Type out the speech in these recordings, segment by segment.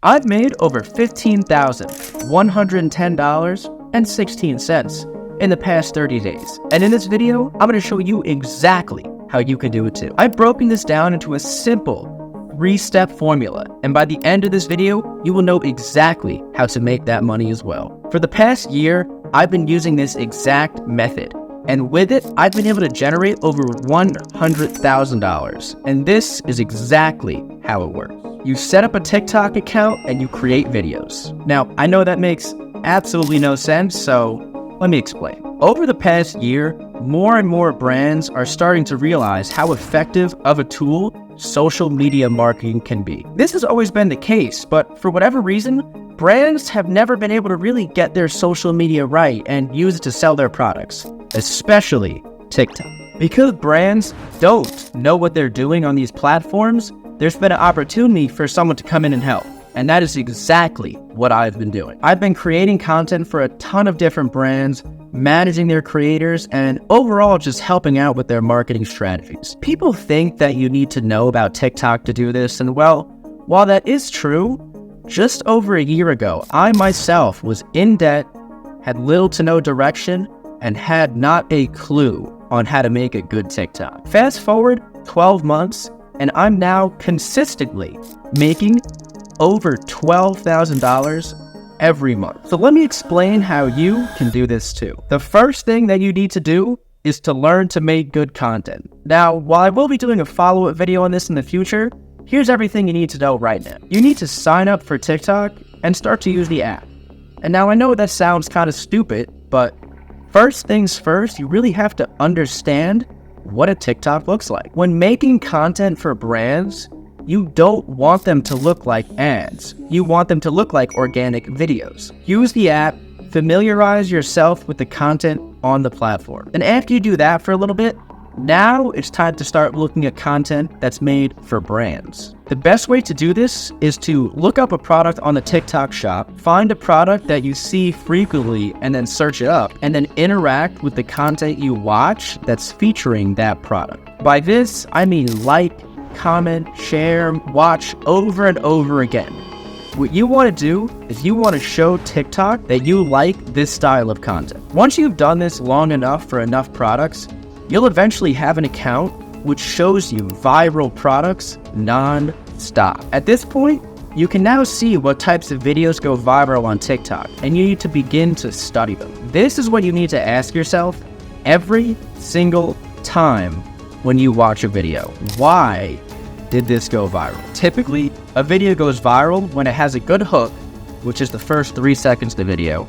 I've made over $15,110.16 in the past 30 days. And in this video, I'm going to show you exactly how you can do it too. I've broken this down into a simple 3-step formula, and by the end of this video, you will know exactly how to make that money as well. For the past year, I've been using this exact method, and with it, I've been able to generate over $100,000. And this is exactly how it works. You set up a TikTok account and you create videos. Now, I know that makes absolutely no sense, so let me explain. Over the past year, more and more brands are starting to realize how effective of a tool social media marketing can be. This has always been the case, but for whatever reason, brands have never been able to really get their social media right and use it to sell their products, especially TikTok. Because brands don't know what they're doing on these platforms, there's been an opportunity for someone to come in and help. And that is exactly what I've been doing. I've been creating content for a ton of different brands, managing their creators, and overall just helping out with their marketing strategies. People think that you need to know about TikTok to do this, and well, while that is true, just over a year ago, I myself was in debt, had little to no direction, and had not a clue on how to make a good TikTok. Fast forward 12 months, and I'm now consistently making over $12,000 every month. So let me explain how you can do this too. The first thing that you need to do is to learn to make good content. Now, while I will be doing a follow-up video on this in the future, here's everything you need to know right now. You need to sign up for TikTok and start to use the app. And now I know that sounds kind of stupid, but first things first, you really have to understand what a TikTok looks like. When making content for brands, you don't want them to look like ads. You want them to look like organic videos. Use the app, familiarize yourself with the content on the platform. And after you do that for a little bit, now it's time to start looking at content that's made for brands. The best way to do this is to look up a product on the TikTok shop, find a product that you see frequently, and then search it up, and then interact with the content you watch that's featuring that product. By this, I mean like, comment, share, watch over and over again. What you want to do is you want to show TikTok that you like this style of content. Once you've done this long enough for enough products, you'll eventually have an account which shows you viral products non-stop. At this point, you can now see what types of videos go viral on TikTok, and you need to begin to study them. This is what you need to ask yourself every single time when you watch a video. Why did this go viral? Typically, a video goes viral when it has a good hook, which is the first 3 seconds of the video,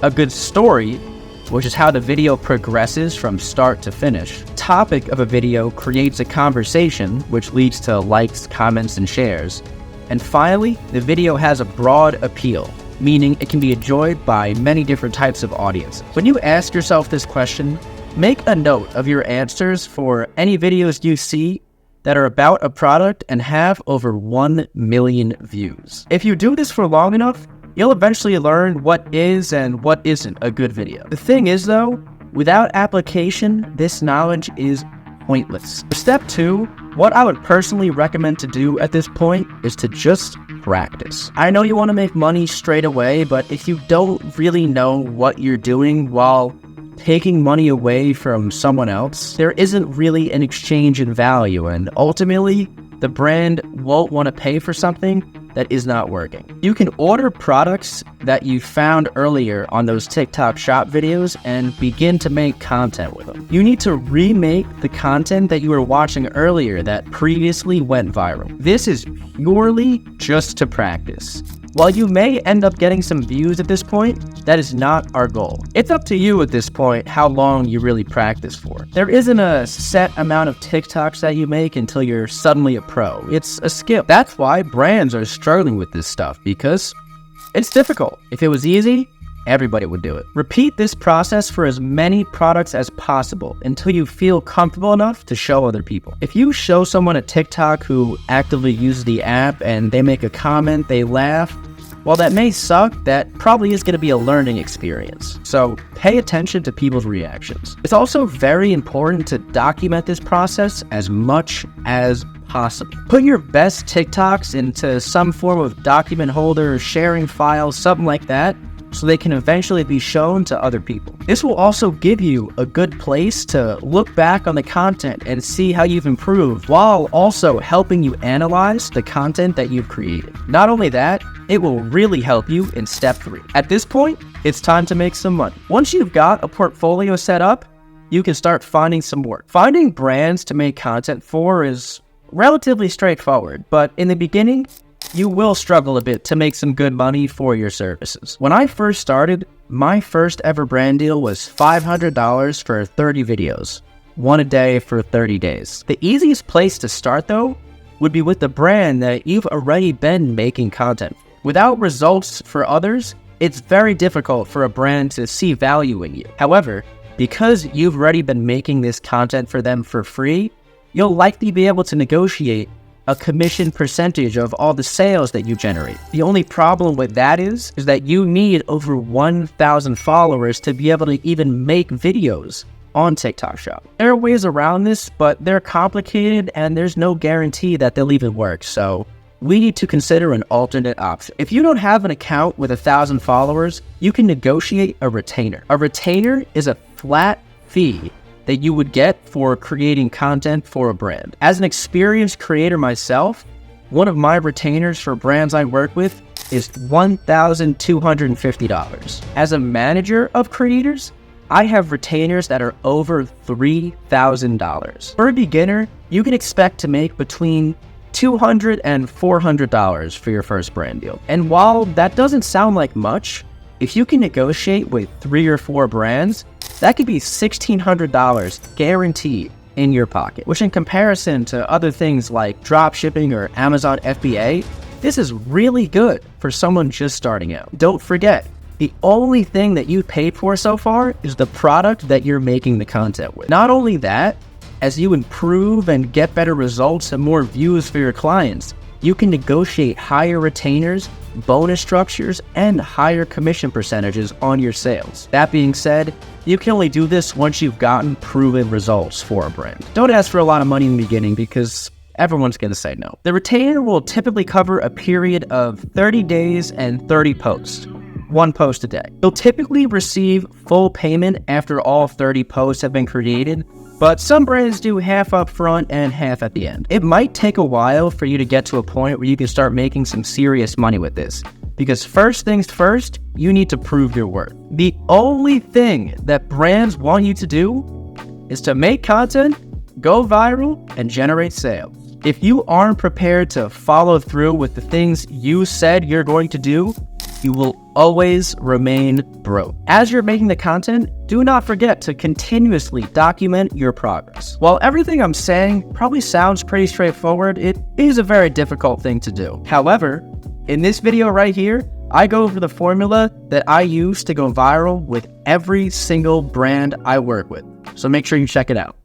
a good story, which is how the video progresses from start to finish. Topic of a video creates a conversation, which leads to likes, comments, and shares. And finally, the video has a broad appeal, meaning it can be enjoyed by many different types of audiences. When you ask yourself this question, make a note of your answers for any videos you see that are about a product and have over 1 million views. If you do this for long enough, you'll eventually learn what is and what isn't a good video. The thing is though, without application, this knowledge is pointless. For step 2, what I would personally recommend to do at this point is to just practice. I know you want to make money straight away, but if you don't really know what you're doing while taking money away from someone else, there isn't really an exchange in value, and ultimately, the brand won't want to pay for something that is not working. You can order products that you found earlier on those TikTok shop videos and begin to make content with them. You need to remake the content that you were watching earlier that previously went viral. This is purely just to practice. While you may end up getting some views at this point, that is not our goal. It's up to you at this point how long you really practice for. There isn't a set amount of TikToks that you make until you're suddenly a pro. It's a skill. That's why brands are struggling with this stuff, because it's difficult. If it was easy, everybody would do it. Repeat this process for as many products as possible until you feel comfortable enough to show other people. If you show someone a TikTok who actively uses the app and they make a comment, they laugh, while that may suck, that probably is going to be a learning experience. So pay attention to people's reactions. It's also very important to document this process as much as possible. Put your best TikToks into some form of document holder, sharing files, something like that, so they can eventually be shown to other people. This will also give you a good place to look back on the content and see how you've improved, while also helping you analyze the content that you've created. Not only that, it will really help you in step 3. At this point, it's time to make some money. Once you've got a portfolio set up, you can start finding some work. Finding brands to make content for is relatively straightforward, but in the beginning, you will struggle a bit to make some good money for your services. When I first started, my first ever brand deal was $500 for 30 videos, one a day for 30 days. The easiest place to start though would be with the brand that you've already been making content for. Without results for others, it's very difficult for a brand to see value in you. However, because you've already been making this content for them for free, you'll likely be able to negotiate a commission percentage of all the sales that you generate. The only problem with that is that you need over 1,000 followers to be able to even make videos on TikTok Shop. There are ways around this, but they're complicated and there's no guarantee that they'll even work, so we need to consider an alternate option. If you don't have an account with 1,000 followers, you can negotiate a retainer. A retainer is a flat fee that you would get for creating content for a brand. As an experienced creator myself, one of my retainers for brands I work with is $1,250. As a manager of creators, I have retainers that are over $3,000. For a beginner, you can expect to make between $200 and $400 for your first brand deal. And while that doesn't sound like much, if you can negotiate with 3 or 4 brands, that could be $1,600 guaranteed in your pocket, which in comparison to other things like drop shipping or Amazon FBA, this is really good for someone just starting out. Don't forget, the only thing that you paid for so far is the product that you're making the content with. Not only that, as you improve and get better results and more views for your clients, you can negotiate higher retainers, bonus structures, and higher commission percentages on your sales. That being said, you can only do this once you've gotten proven results for a brand. Don't ask for a lot of money in the beginning because everyone's going to say no. The retainer will typically cover a period of 30 days and 30 posts. 1 post a day. You'll typically receive full payment after all 30 posts have been created, but some brands do half up front and half at the end. It might take a while for you to get to a point where you can start making some serious money with this, because first things first, you need to prove your worth. The only thing that brands want you to do is to make content, go viral, and generate sales. If you aren't prepared to follow through with the things you said you're going to do, you will always remain broke. As you're making the content, do not forget to continuously document your progress. While everything I'm saying probably sounds pretty straightforward, it is a very difficult thing to do. However, in this video right here, I go over the formula that I use to go viral with every single brand I work with. So make sure you check it out.